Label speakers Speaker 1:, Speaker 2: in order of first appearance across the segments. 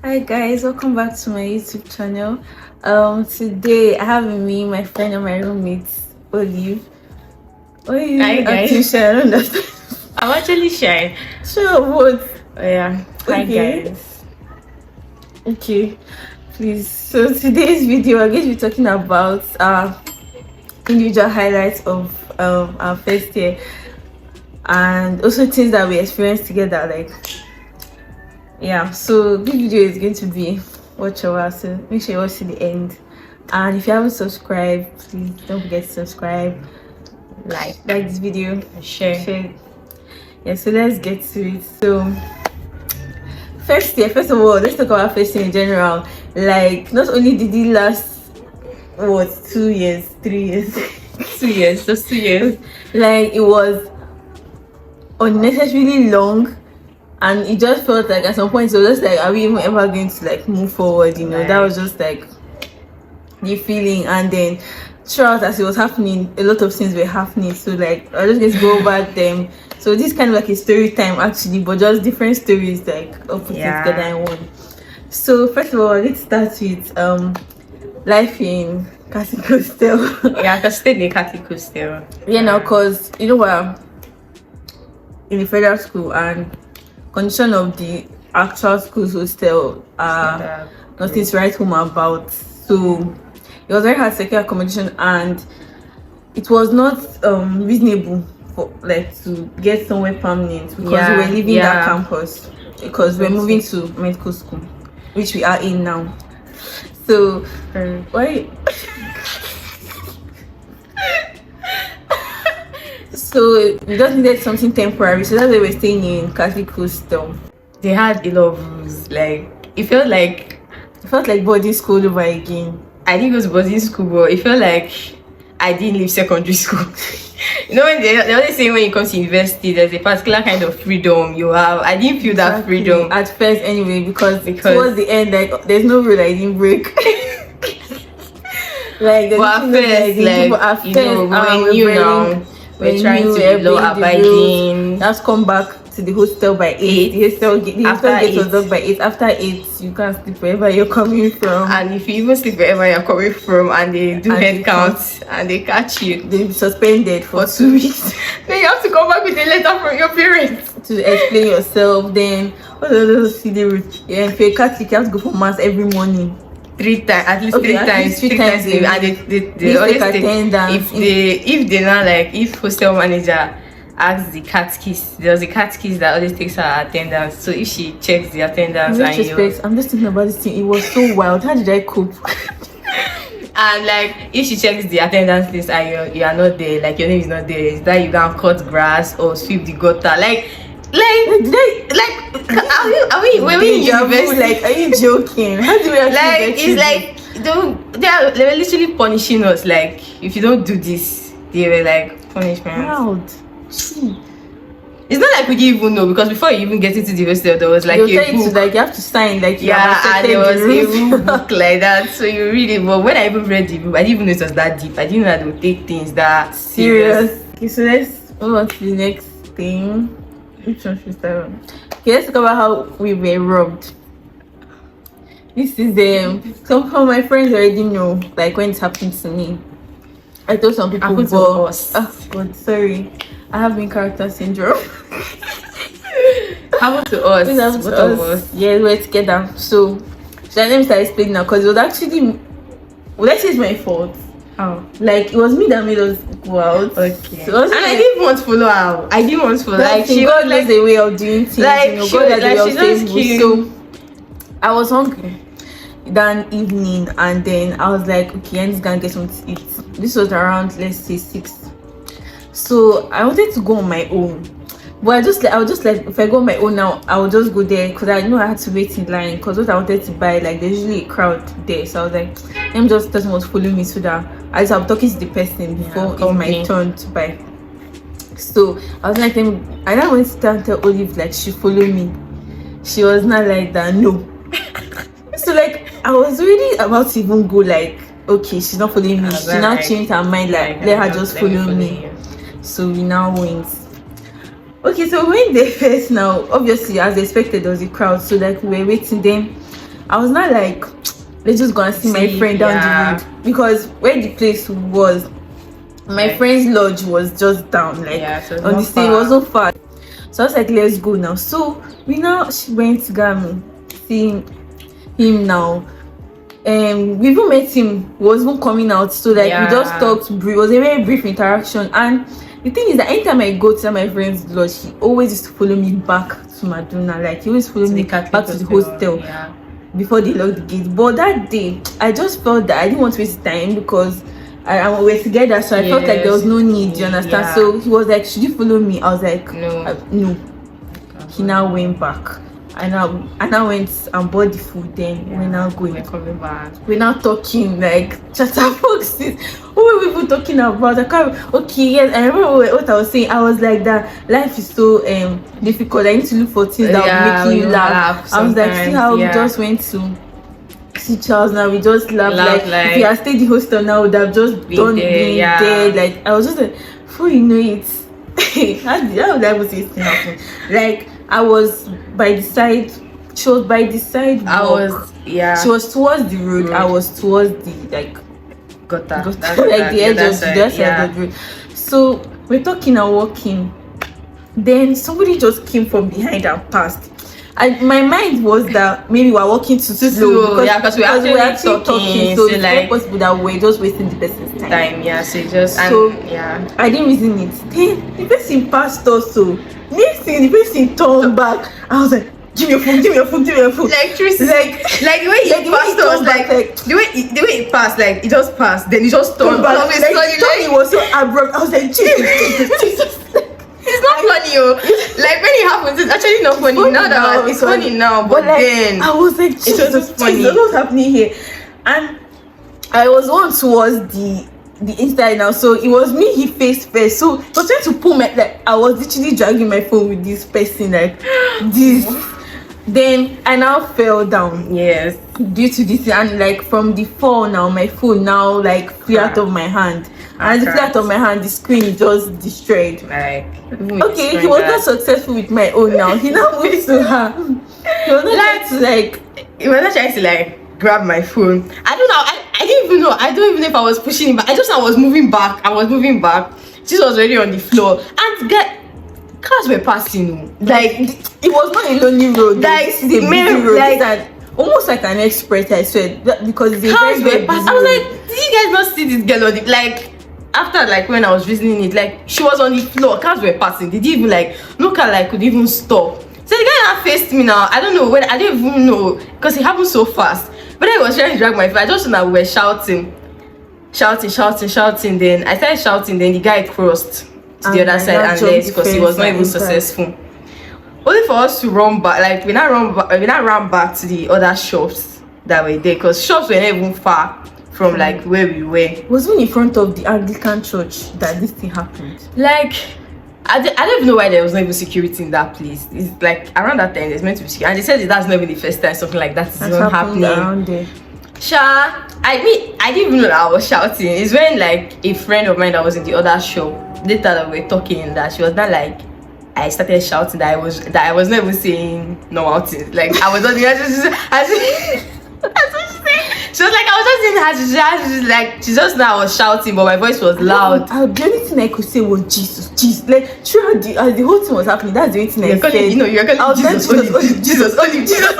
Speaker 1: Hi guys, welcome back to my YouTube channel. Today I have with me my friend and my roommate, Olive. Why are you
Speaker 2: Hi guys.
Speaker 1: acting shy? I don't understand.
Speaker 2: I'm actually shy.
Speaker 1: Sure, what?
Speaker 2: Oh yeah. Hi
Speaker 1: Okay.
Speaker 2: guys.
Speaker 1: Okay, please. So today's video, we're going to be talking about individual highlights of our first year and also things that we experienced together. Like, yeah. So this video is going to be watch a while. So make sure you watch to the end. And if you haven't subscribed, please don't forget to subscribe, like this video, share. Yeah, so let's get to it. So first year, first of all, let's talk about first year in general. Like, not only did it last 2 years, 3 years
Speaker 2: 2 years, just 2 years.
Speaker 1: like it was unnecessarily long, and it just felt like at some point it was just like, are we even ever going to like move forward, you know? That was just like the feeling. And then throughout as it was happening, a lot of things were happening, so like I just get to go over them. So this kind of like a story time actually, but just different stories like all put together in one. So first of all, let's start with life in Catholic hostel.
Speaker 2: Yeah, because stayed in Catholic hostel.
Speaker 1: Yeah, now because you know what, in the federal school, and condition of the actual school's hostel nothing to write home about. So it was very hard to secure accommodation, and it was not reasonable for like to get somewhere permanent because we were leaving that campus because we're moving to medical school, which we are in now. So why? So we just needed something temporary, so that's why we're staying in Catholic hostel.
Speaker 2: They had a lot of rules. Like it felt like
Speaker 1: boarding school over again.
Speaker 2: I didn't go to boarding school, but it felt like I didn't leave secondary school. You know, when they always say when you come to university, there's a particular kind of freedom you have. I didn't feel that freedom
Speaker 1: at first, anyway, because towards the end, like there's no rule I didn't break. Like,
Speaker 2: but at first, we're trying to be law abiding.
Speaker 1: Let's come back to the hostel by 8. The hostel gate was up by 8. After 8, you can't sleep wherever you're coming from.
Speaker 2: And if you even sleep wherever you're coming from, and they do head counts and they catch you,
Speaker 1: they'll be suspended for 2 weeks.
Speaker 2: Then you have to come back with a letter from your parents
Speaker 1: to explain yourself. Then what are those silly routes? Yeah, if you're a Catholic, you have to go for mass every morning.
Speaker 2: 3 times, at least 3 times. 3 times, and they always take attendance. If they now, like, if hostel manager asks the catechist, there's a catechist that always takes her attendance. So if she checks the attendance,
Speaker 1: I'm just thinking about this thing. It was so wild. How did I cope?
Speaker 2: And like, if she checks the attendance list and you are not there, like your name is not there, is that you can cut grass or sweep the gutter, are we in university?
Speaker 1: Like, are you joking? How do we actually
Speaker 2: they were literally punishing us. Like, if you don't do this, they were like punishment.
Speaker 1: Proud.
Speaker 2: It's not like we didn't even know, because before you even get into the hostel, there was like a book.
Speaker 1: Like you have to sign, like you
Speaker 2: and there was a book like that, so you read it. But when I even read the book, I didn't even know it was that deep. I didn't know that they would take things that serious.
Speaker 1: Okay, so let's move on to the next thing. Which one should we start on? Okay, let's talk about how we were robbed. This is some of my friends already know, like when it happened to me. I told some people, but oh god, sorry, I have main character syndrome.
Speaker 2: Happened to us. Both of us.
Speaker 1: Yeah, we're together. So let me start explaining now, because it was actually, let's say it's my fault.
Speaker 2: How?
Speaker 1: Like, it was me that made us go out.
Speaker 2: Okay.
Speaker 1: So
Speaker 2: and I didn't want to follow her. I didn't want to follow.
Speaker 1: Like, she got like a way of doing things.
Speaker 2: Like,
Speaker 1: you know, God has a way of
Speaker 2: just
Speaker 1: things. So I was hungry that evening, and then I was like, okay, I'm just gonna get something to eat. This was around, let's say, 6. So I wanted to go on my own, but I was just like, if I go on my own now, I will just go there, because I know I had to wait in line, because what I wanted to buy, like there's usually a crowd there. So I was like, let me just doesn't want to follow me, so that I'm talking to the person before it's my turn to buy. So I was like, I don't want to tell Olive like she follow me. She was not like that, no. So like I was really about to even go, like, okay, she's not following me. She now changed her mind, like let her just follow me. So we now went. Okay, so when they first, now obviously as expected there was a crowd, so like we were waiting. Then I was not like, let's just go and see my friend down the road, because where the place was, my friend's lodge was just down, like
Speaker 2: so
Speaker 1: on the same, it was so far. So I was like, let's go now. So we now went to Gami, seeing him now. We even met him, was even coming out, so like we just talked. It was a very brief interaction. And the thing is that anytime I go to my friend's lodge, he always used to follow me back to Maduna. Like he always followed me back to the hostel before they locked the gate. But that day, I just felt that I didn't want to waste time, because we were together, so I felt like there was no need. You understand? So he was like, should you follow me? I was like, no. He now went back. I now went and bought the food. Then we're now going.
Speaker 2: We're coming back.
Speaker 1: We're now talking like chatterboxes. What were we even talking about? I can't. Okay, yes, I remember what I was saying. I was like that life is so difficult. I need to look for things that will make you laugh. I was like, see how we just went to see Charles. Now we just laugh like if we had stayed the hostel now, would have just been there. Like I was just like, before you know it, how would I say it happen? Like I was by the side. She was by the side. She was towards the road. I was towards the like gutter. Like the edge of the side of the road. So we're talking and walking. Then somebody just came from behind and passed. My mind was that maybe we're walking too slow, because we're actually talking. So it's like possible that we're just wasting the person's time. I didn't reason it. Then the person passed also. Next thing, the person turned back. I was like, give me your phone.
Speaker 2: Like Tracy, like the way he passed us, like the way it passed, like it just passed, then it just turned back.
Speaker 1: Like it was so abrupt. I was like, Jesus.
Speaker 2: It's not funny, like when it happens, it's actually not funny. Now that it's funny now, but like, then
Speaker 1: I was like, Jesus,
Speaker 2: it was just funny.
Speaker 1: What's happening here? And I was on towards the inside now, so it was me he faced first. So he was trying to pull me, like I was literally dragging my phone with this person, like this. Then I now fell down.
Speaker 2: Yes.
Speaker 1: Due to this, and like from the fall now, my phone now like flew out of my hand. And the flew out of my hand, the screen just destroyed.
Speaker 2: Like
Speaker 1: okay, he was not successful with my own now. He now moved to her. He was not
Speaker 2: he was not trying to like grab my phone. I don't know. I didn't even know. I don't even know if I was pushing him back. I just know I was moving back. She was already on the floor. And cars were passing. Like
Speaker 1: it was not a lonely road.
Speaker 2: Like
Speaker 1: this is a busy road. Like almost like an express, I swear. Because it's a
Speaker 2: cars
Speaker 1: very
Speaker 2: were passing. I was like, did you guys not see this girl on the like? After like when I was visiting it, like she was on the floor, cars were passing. They didn't even like no car like could even stop. So the guy now faced me now. I don't know when, I didn't even know because it happened so fast. But I was trying to drag my phone. I just know that we were shouting. Then I started shouting. Then the guy crossed to the other side and left because he was not even successful. Only for us to run back. Like we now ran back to the other shops that were there because shops were not even far from like where we were.
Speaker 1: Was it in front of the Anglican church that this thing happened?
Speaker 2: Like I don't even know why there was not even security in that place. It's like around that time there's meant to be security, and they said that's not even the first time something like that is even happening
Speaker 1: around there.
Speaker 2: I didn't even know that I was shouting. It's when like a friend of mine that was in the other shop later that we were talking, that she was not like I started shouting that I was not even saying normal things. Like I was not she was like, I was just saying her, like she just now was shouting, but my voice was loud.
Speaker 1: The only thing I could say was Jesus. Like throughout the whole thing was happening, that's the only thing I said.
Speaker 2: You're calling Jesus, only Jesus.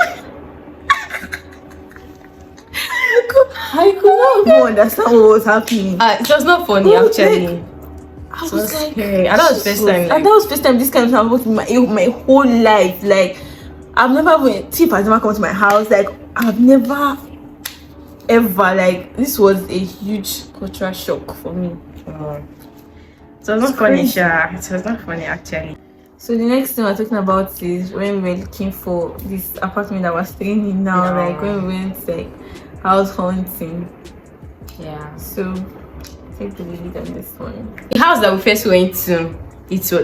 Speaker 1: I could not even understand what was happening.
Speaker 2: It was not funny actually.
Speaker 1: I was like,
Speaker 2: scary. And that was first time.
Speaker 1: And that was first time this kind of happened my whole life. Like I've never been. Tiff has never come to my house. Like I've never ever, like this was a huge cultural shock for me.
Speaker 2: It was not funny, Sha. It was not funny actually.
Speaker 1: So the next thing we're talking about is when we were looking for this apartment that we're staying in now, like when we went like house hunting.
Speaker 2: Yeah.
Speaker 1: So take the lead on this one.
Speaker 2: The house that we first went to,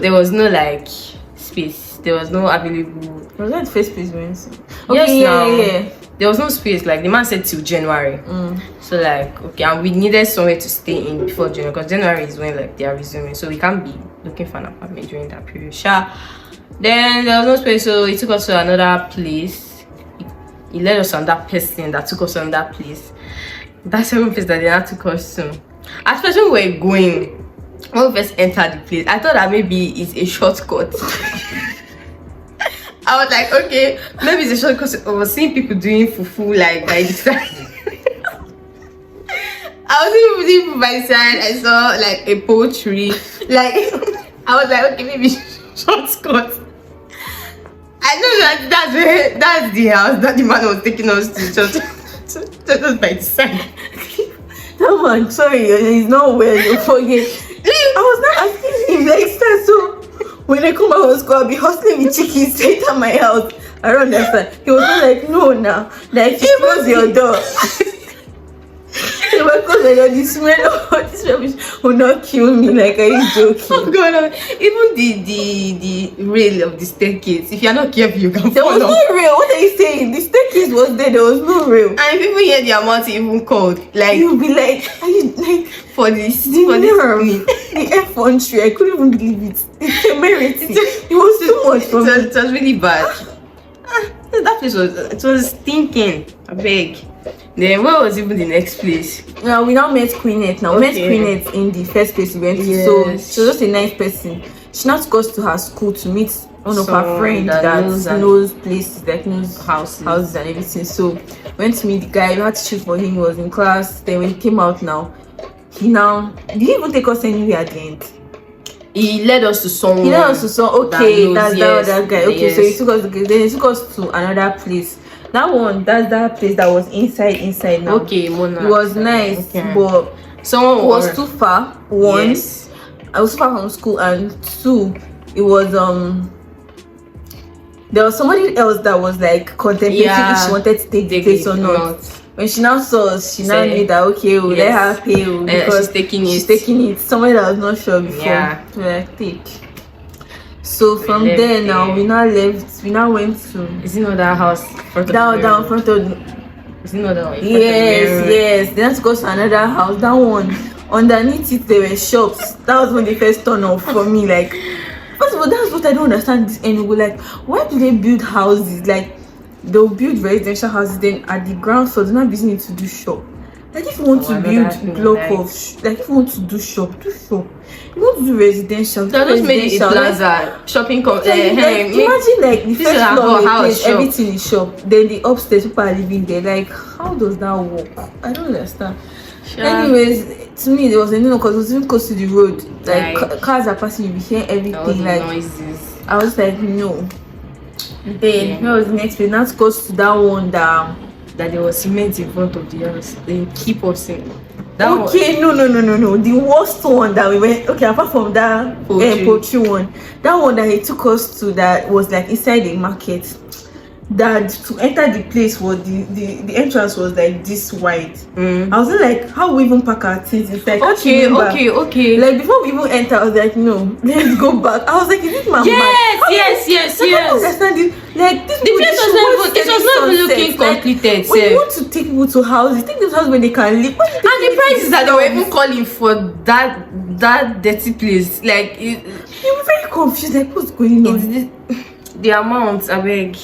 Speaker 2: there was no like space. There was no available.
Speaker 1: Was that the first place we went to?
Speaker 2: Okay, yeah. There was no space. Like the man said till January. So like okay, and we needed somewhere to stay in before January, because January is when like they are resuming. So we can't be looking for an apartment during that period. Sure. Then there was no space, so he took us to another place. he led us on that person that took us on that place. That same place that they had took us to. At first when we were going, when we first entered the place, I thought that maybe it's a shortcut. I was like, okay, maybe it's a shortcut. I was seeing people doing fufu like by the side. I was seeing people doing fufu by the side. I saw like a poultry. Like I was like, okay, maybe shortcut. I know that that's the house that the man was taking us to just by the side.
Speaker 1: That man, sorry, he's not well. You forget. I was not asking him next time, so when I come back from school, I'll be hustling with chicken straight at my house. I don't understand. He was not like, no, now, like, close your door. The smell of this rubbish will not kill me. Like, are you joking?
Speaker 2: Oh God! Even the rail of the staircase. If you're not careful, you can
Speaker 1: there
Speaker 2: fall
Speaker 1: was
Speaker 2: off.
Speaker 1: no rail. What are you saying? The staircase was there. There was no rail.
Speaker 2: And if people hear the amount even called, like
Speaker 1: you'll be like, are you like
Speaker 2: for this
Speaker 1: the
Speaker 2: for
Speaker 1: mirror,
Speaker 2: this
Speaker 1: the F1 tree? I couldn't even believe it. It's temerity. It was too much for me.
Speaker 2: It was really bad. That place was stinking. I beg. Then where was even the next place?
Speaker 1: Now we now met Queenette. Now we met Queenette in the first place we went to. So she was just a nice person. She now took us to her school to meet one of her friends that knows places, that knows houses and everything. So went to meet the guy. We had to choose for him. He was in class. Then when he came out now, he didn't even take us anywhere at the end.
Speaker 2: He led us to someone.
Speaker 1: That's that guy. Okay, so he took us. Then he took us to another place. That that's place that was inside now.
Speaker 2: Okay, Mona.
Speaker 1: It was nice, but
Speaker 2: someone
Speaker 1: was too far. One, I was too far from school, and two, it was there was somebody else that was like contemplating if she wanted to take the place or not. When she now saw us, she now knew that okay, we'll let her pay because she's taking it. Somebody that was not sure before.
Speaker 2: Yeah.
Speaker 1: So like take. So from there now we now left. We now went to.
Speaker 2: Is it not that house?
Speaker 1: Down front of.
Speaker 2: Is it not that one?
Speaker 1: Yes. Then to go to another house. That one underneath it there were shops. That was when they first turned off for me. Like first of all, that's what I don't understand. This anyway. Like why do they build houses? Like they'll build residential houses. Then at the ground floor, they're not building it to do shop. Like if you want to build block of like if you want to do shop, do shop. You want to do residential.
Speaker 2: So just made it a plaza, shopping complex.
Speaker 1: Imagine like the first floor house, everything is shop. Then the upstairs people are living there. Like how does that work? I don't understand. Sure. Anyways, to me there was a no because it was even close to the road. Like cars are passing, you be hearing everything. Like
Speaker 2: noises.
Speaker 1: I was like no. Then where was the next place? Not close to that one that
Speaker 2: there was cement in front of the house. They keep us in.
Speaker 1: No. The worst one that we went. Okay, apart from that poultry one, that one that he took us to that was like inside the market. That to enter the place was the entrance was like this wide. I was like, how we even pack our things inside?
Speaker 2: Okay.
Speaker 1: Like before we even enter, I was like, no, let's go back. I was like, is it my
Speaker 2: yes.
Speaker 1: I don't understand it. Like this
Speaker 2: the place was not even looking completed.
Speaker 1: When you want to take people to houses, take those houses where they can live.
Speaker 2: And the prices that they were even calling for that dirty place, like
Speaker 1: you were very confused. Like what's going on?
Speaker 2: The amount, I beg.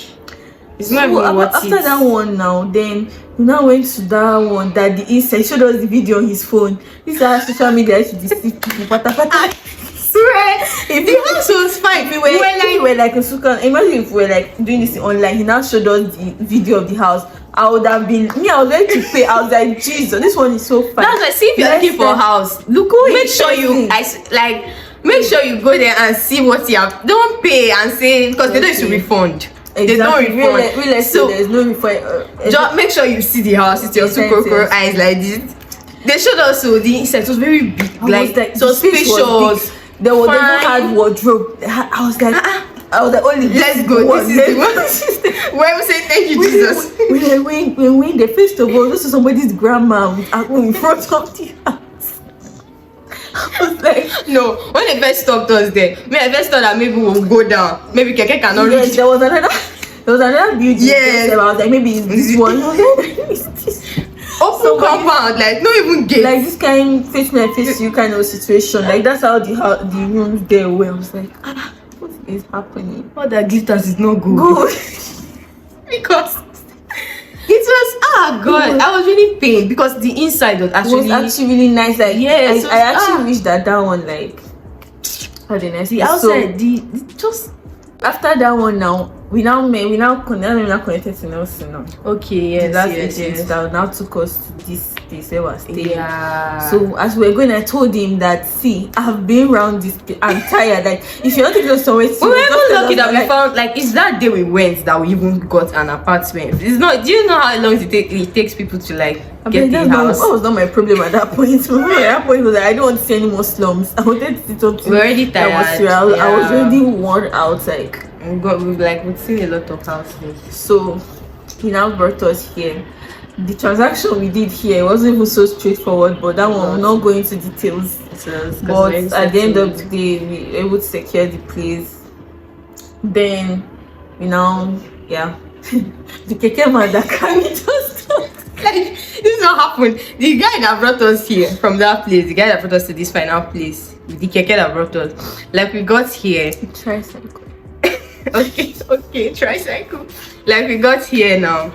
Speaker 2: It's not even
Speaker 1: after that one now, then we now went to that one that the inside showed us the video on his phone. This is how social media is to deceive people.
Speaker 2: I swear, if the house was fine,
Speaker 1: we were like in Sukan. Imagine if we were like doing this online. He now showed us the video of the house. I would have been me. I was ready to pay. I was like, Jesus, this one is so fine.
Speaker 2: That's like, see if you're looking for a house, make sure you make sure you go there and see what you have. Don't pay and say because they don't used to refund.
Speaker 1: Exactly. They don't refund. So there's no refund.
Speaker 2: Just make sure you see the house with your two cocoa eyes like this. They showed us so the inside was very big, like so spacious.
Speaker 1: They even had wardrobe. I was like, only
Speaker 2: let's go. This is the one. Where we say thank you, Jesus.
Speaker 1: When the first of all, this is somebody's grandma in front of the house. I was like,
Speaker 2: no. When they first stopped us there, I first thought that maybe we'll go down. Maybe Keke cannot reach.
Speaker 1: There was another building. Yes. I was like, maybe it's this one.
Speaker 2: Open compound, like not even gate.
Speaker 1: Like this kind face me and face you kind of situation. Like that's how the rooms there were. I was like, what is happening?
Speaker 2: All that glitters is not good.
Speaker 1: Because
Speaker 2: Ah God, I was really pained because the inside was actually
Speaker 1: really nice. Like
Speaker 2: yes,
Speaker 1: I actually wish that one like how the next
Speaker 2: the outside the just
Speaker 1: after that one now we now connected to Nelson now.
Speaker 2: Okay, yes,
Speaker 1: that's
Speaker 2: yes.
Speaker 1: That now took us to this place where we're staying.
Speaker 2: Yeah.
Speaker 1: So as we were going, I told him that see, I've been around this place. I'm tired. Like if you want to go somewhere,
Speaker 2: we were even lucky that we found like it's that day we went that we even got an apartment. It's not. Do you know how long it takes people to like get the house?
Speaker 1: That was not my problem at that point. At that point was like, I don't want to see any more slums. I wanted to see something.
Speaker 2: We're already tired.
Speaker 1: I was already worn out. Like
Speaker 2: we've seen a lot of houses.
Speaker 1: So he now brought us here. The transaction we did here wasn't even so straightforward, but that one we're not going into details. But at the end of the day, we were able to secure the place. Then the keke man that carried us.
Speaker 2: Like this is not happened. The guy that brought us here from that place, the guy that brought us to this final place, the keke that brought us, like we got here.
Speaker 1: Tricycle.
Speaker 2: okay, tricycle. Like we got here now.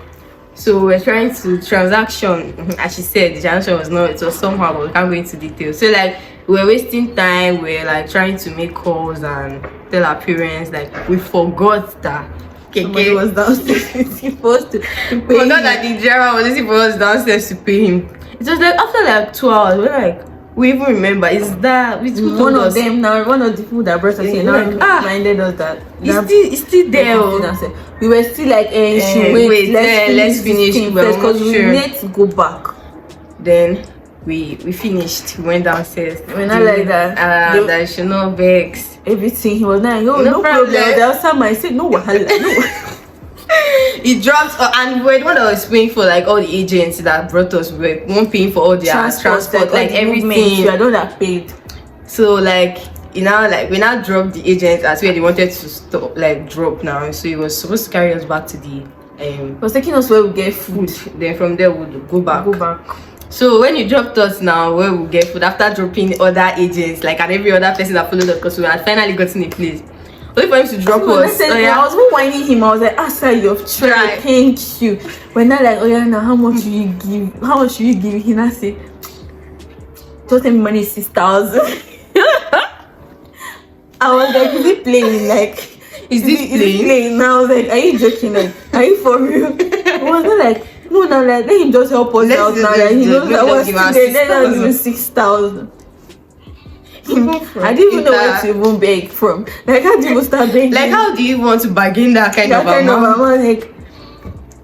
Speaker 2: So we're trying to transaction, as she said, the transaction it was somehow, but we can't go into details. So like we're wasting time, we're like trying to make calls and tell our parents, like we forgot that
Speaker 1: Keke was downstairs supposed to pay him.
Speaker 2: Forgot that the driver was waiting for us downstairs to pay him. It was like after like 2 hours, we're like, we even remember is that
Speaker 1: one of them now, one of the people that brought us here now reminded us that
Speaker 2: it's still there.
Speaker 1: We were still like wait, let's finish first because we need to go back.
Speaker 2: Then we finished, we went downstairs.
Speaker 1: We're not like that.
Speaker 2: That should not vex.
Speaker 1: Everything he was like, no problem. The outside I said no wahala. No.
Speaker 2: He dropped and we're the one that was paying for like all the agents that brought us. We weren't paying for all their transport like everything.
Speaker 1: I don't have paid.
Speaker 2: So like we now dropped the agents as where they wanted to stop drop now. So he was supposed to carry us back to the
Speaker 1: he was taking us where we get food.
Speaker 2: Then from there we'll go back. So when you dropped us now where we get food after dropping other agents like and every other person that followed us because we had finally gotten a place. Wait for him to drop us.
Speaker 1: I was whining him. I was like, sir, you've tried. Thank you. We're not like, now how much do you give? How much should you give? He now say, just tell me money is 6,000. I was like, is it playing? Like,
Speaker 2: is this playing?
Speaker 1: Now I was like, are you joking? Like, are you for real? I was not like, no, like, let him just help us out now. Like, he knows that was let us 6,000. I didn't even know where to even beg from. Like how do you start begging?
Speaker 2: Like how do you want to bargain that kind of amount?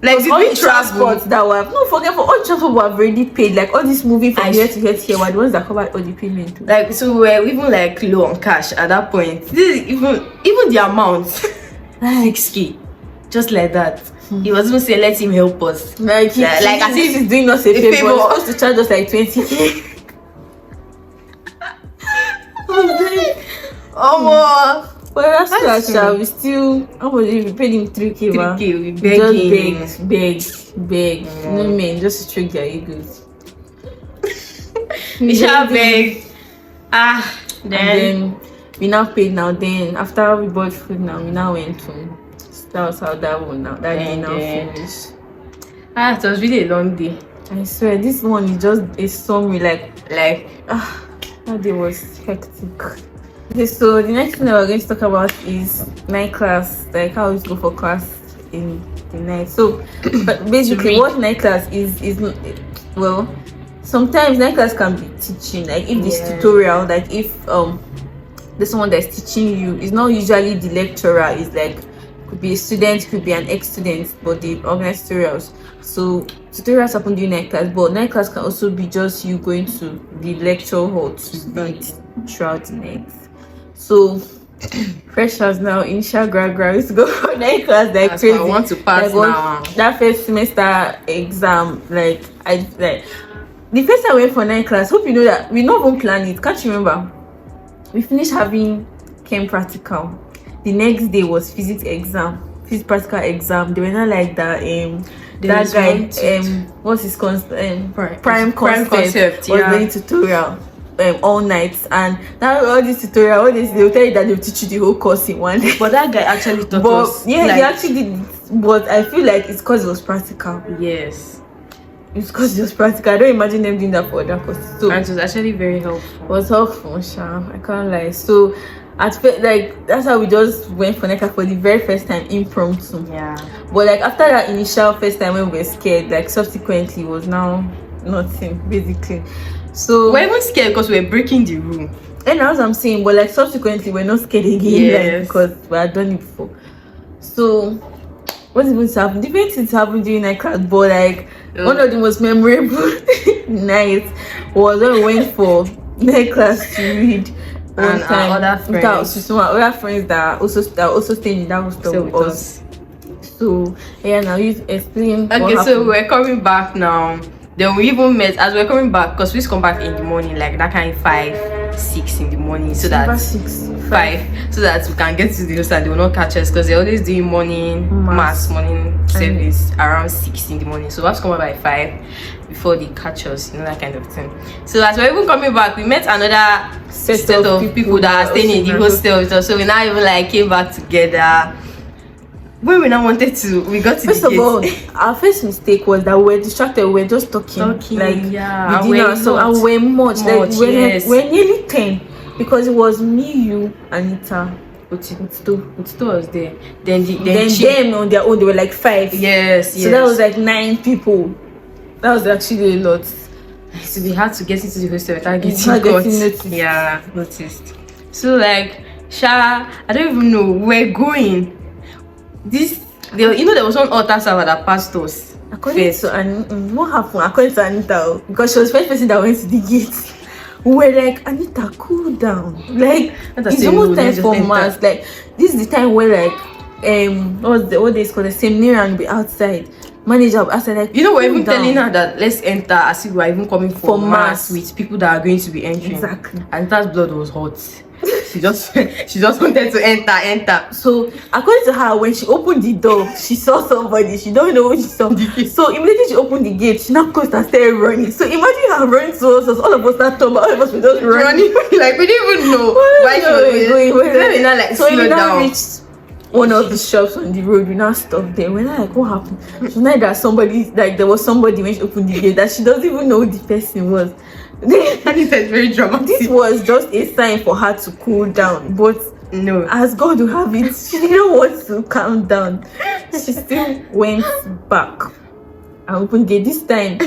Speaker 2: Like did we
Speaker 1: transport that were no forget for all transport we have already paid. Like all this moving from here to here were the ones that covered all the payment.
Speaker 2: Like so we were even like low on cash at that point. This is even the amount 6K. Just like that. He was even saying let him help us.
Speaker 1: Like as if he's doing us a favor. He's supposed to charge us like 20K. Well, that's true. We still, we paid him 3K.
Speaker 2: 3K, we begging.
Speaker 1: Just beg. No man, just to trick their egos.
Speaker 2: We shall beg.
Speaker 1: Then we now paid now. Then after we bought food now, we now went home. That was how that one now. That day now finished.
Speaker 2: It was really a long day.
Speaker 1: I swear, this one is just a summary. That day was hectic. Okay, so the next thing that we're going to talk about is night class, like how we go for class in the night. So but basically what night class is well, sometimes night class can be teaching, like if this tutorial, like if there's someone that's teaching you, it's not usually the lecturer, it's like could be a student, could be an ex-student, but they organize tutorials. So tutorials happen during night class, but night class can also be just you going to the lecture hall to read throughout the night. So freshers now in graduates to go for night class like crazy.
Speaker 2: I want to pass now.
Speaker 1: That first semester exam, the first time I went for night class, hope you know that we not even plan it. Can't you remember? We finished having chem practical. The next day was physics practical exam. They were not like that. That guy, what's his concept? Prime concept was doing tutorial. All night, and now all this tutorial, they'll tell you that they'll teach you the whole course in one day.
Speaker 2: But that guy actually taught us.
Speaker 1: Yeah, he actually did. But I feel like it's because it was practical.
Speaker 2: Yes.
Speaker 1: it's because it was practical. I don't imagine them doing that for other courses. So
Speaker 2: and it was actually very helpful.
Speaker 1: It was helpful, Sha. I can't lie. So at first, like, that's how we just went for NECA for the very first time, impromptu.
Speaker 2: Yeah.
Speaker 1: But like after that initial first time when we were scared, like subsequently was now nothing basically. So
Speaker 2: we're even scared because we're breaking the rule.
Speaker 1: And that's what I'm saying, but like subsequently we're not scared again,
Speaker 2: yes.
Speaker 1: like, because we had done it before. So what even happened? Different things happened during night class, but like one of the most memorable nights was when we went for night class to read.
Speaker 2: And our other
Speaker 1: friends that also staying in that hostel with us. So yeah, now you explain.
Speaker 2: Okay, so we're coming back now. Then we even met as we're coming back because we used to come back in the morning, like that kind of 5, 6 in the morning, so that 5, so that we can get to the hostel. They will not catch us because they're always doing morning morning service around 6 in the morning. So we have to come back by 5 before they catch us, that kind of thing. So as we're even coming back, we met another set of people that are staying in the hostel with us. So we now even like came back together. When we now wanted to, we got to
Speaker 1: first of all, our first mistake was that we were distracted. We were just talking like
Speaker 2: yeah,
Speaker 1: we didn't so and we're much like we're nearly 10 because it was me, you, Anita, Utito
Speaker 2: was there. Then
Speaker 1: them on their own they were like 5.
Speaker 2: Yes.
Speaker 1: So that was like 9 people. That was actually a lot.
Speaker 2: So we had to get into the hostel without getting noticed. Yeah, noticed. So like, Sha, I don't even know we're going. There was one altar server that passed us.
Speaker 1: According to what happened? According to Anita, because she was the first person that went to the gate. We were like, Anita, cool down. Like it's almost time for mass. Like this is the time where like what they call the seminary and be outside. Manager outside like
Speaker 2: we're even telling her that let's enter as if we're even coming for mass with people that are going to be entering.
Speaker 1: Exactly.
Speaker 2: Anita's blood was hot. She just wanted to enter.
Speaker 1: So according to her, when she opened the door, she saw somebody. She don't know what she saw. So immediately she opened the gate, she now closed and started running. So imagine her running towards us. All of us that all of us were just running.
Speaker 2: Like we didn't even know why she was going. Then we now like
Speaker 1: so
Speaker 2: slow down.
Speaker 1: Reached one of the shops on the road. We now stopped there. We're like, what happened? So now that somebody, like there was somebody when she opened the gate that she doesn't even know who the person was.
Speaker 2: And it was very dramatic.
Speaker 1: This was just a sign for her to cool down, but
Speaker 2: no,
Speaker 1: as God will have it, she didn't want to calm down. She still went back and opened gate. This time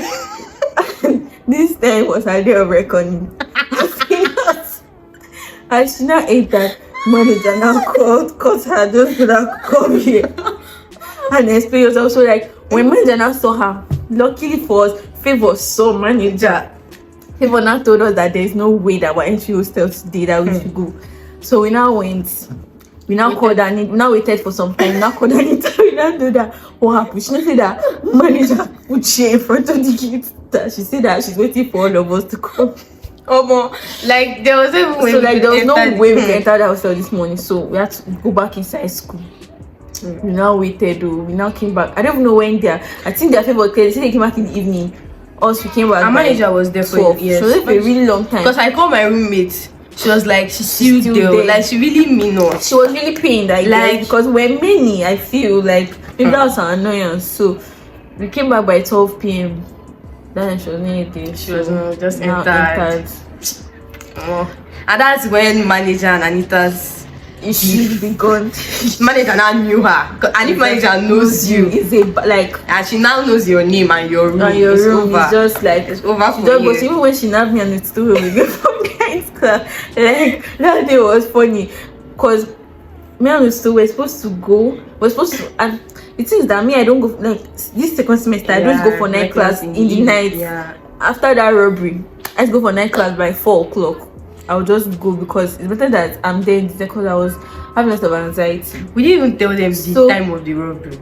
Speaker 1: was her day of reckoning. And she now ate that manager now called her just to that come here and explain was also like when manager now saw her. Luckily for us, Favor saw manager. Favor now told us that there is no way that we're entering hostel today that we should go. So we now went. We now called her. We now waited for some time. We now called her. We now do that. What happened? She now said that manager put chair in front of the gate. That she said that she's waiting for all of us to come.
Speaker 2: Like there was no way.
Speaker 1: So like there was no way we could enter the hostel this morning. So we had to go back inside school. We now waited. We now came back. I don't even know when they are. I think their Favor came. They said they came back in the evening. Us we came back.
Speaker 2: Our manager was there for
Speaker 1: 12.
Speaker 2: years.
Speaker 1: She was there for a really long time.
Speaker 2: Because I called my roommate. She was like, she's still there. Like she really mean us.
Speaker 1: She was really pained, like because we're many. I feel like maybe that was an annoyance. So we came back by 12 p.m. Then she was nearly there.
Speaker 2: She was just entered. And that's when manager and Anita's
Speaker 1: issues begun.
Speaker 2: Manager now knew her, and if manager knows you,
Speaker 1: it's like,
Speaker 2: and she now knows your name and your room.
Speaker 1: And your room is just like
Speaker 2: it's over for you.
Speaker 1: But even when she nabbed me and it's too we go from guys class. Like that day was funny, cause me and Ustu were supposed to go. And the thing is that me I don't go like this second semester. I don't go for night class in the night.
Speaker 2: Yeah.
Speaker 1: After that robbery, I go for night class by 4 o'clock. I'll just go because it's better that I'm there because I was having a lot of anxiety.
Speaker 2: We didn't even tell them the time of the robbery.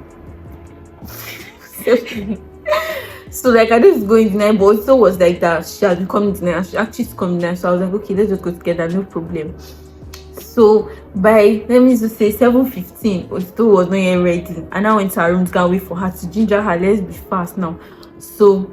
Speaker 1: So like I just go in the night, but also was like that. She had been coming tonight. She actually come tonight. So I was like, okay, let's just go together, no problem. So by let me just say 7:15, Otito was not yet ready, and I went to her room to go wait for her to ginger her. Let's be fast now. So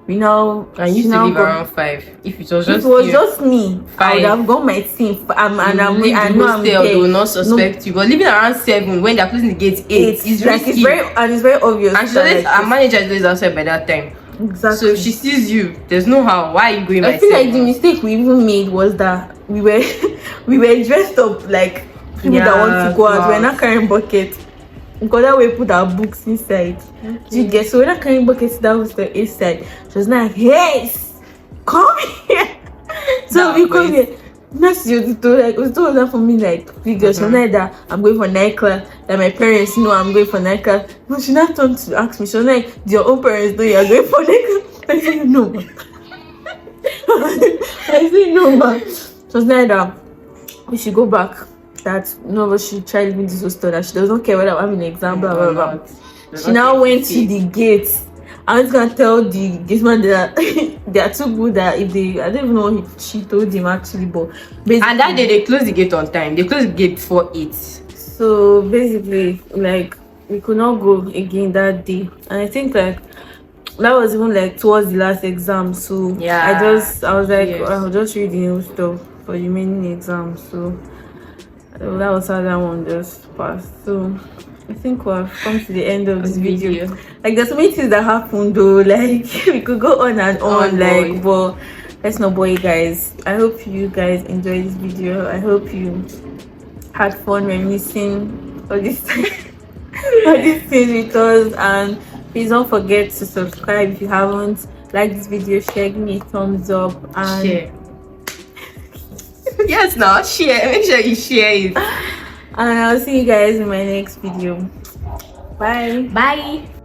Speaker 1: we now.
Speaker 2: I used to leave around 5. If it was
Speaker 1: just me, 5. I would have got my team. I know I'm there.
Speaker 2: They will not suspect you. But leaving around 7 when they're closing the gate 8 is
Speaker 1: like
Speaker 2: risky.
Speaker 1: It's very obvious.
Speaker 2: And so our manager is outside by that time.
Speaker 1: Exactly.
Speaker 2: So if she sees you, there's no how. Why are you going?
Speaker 1: I feel like the mistake we even made was that we were we were dressed up like people that want to go out. We're not carrying buckets. Because that way we put our books inside. Do you get? So we're not carrying buckets. That was the inside. She was like, yes, come here. So we come here. Next year, like was told that for me like figures. So like that I'm going for night class. That my parents know I'm going for night class. But she not turned to ask me. She was like, do your own parents know you're going for night class? I said no, ma. I said no, ma. So was like that we should go back. That no, but she tried leaving this hostel. That she doesn't care whether I'm having an exam. Blah blah blah. She now went to the gate. I was gonna tell the this man that they are too good that if they, I don't even know if she told him actually, but basically,
Speaker 2: and that day they closed the gate on time. They closed the gate before 8.
Speaker 1: So basically, like we could not go again that day, and I think like that was even like towards the last exam. So
Speaker 2: yeah,
Speaker 1: I was like, I'll just read the new stuff for the remaining exams. So that was how that one just passed. So I think we've come to the end of this video. Like there's so many things that happened though. Like we could go on and on. Like, but let's not bore you guys. I hope you guys enjoyed this video. I hope you had fun reminiscing all this all these things with us. And please don't forget to subscribe if you haven't. Like this video, share, give me a thumbs up, and
Speaker 2: share. Yes, now share. Make sure you share it.
Speaker 1: And I'll see you guys in my next video. Bye.
Speaker 2: Bye.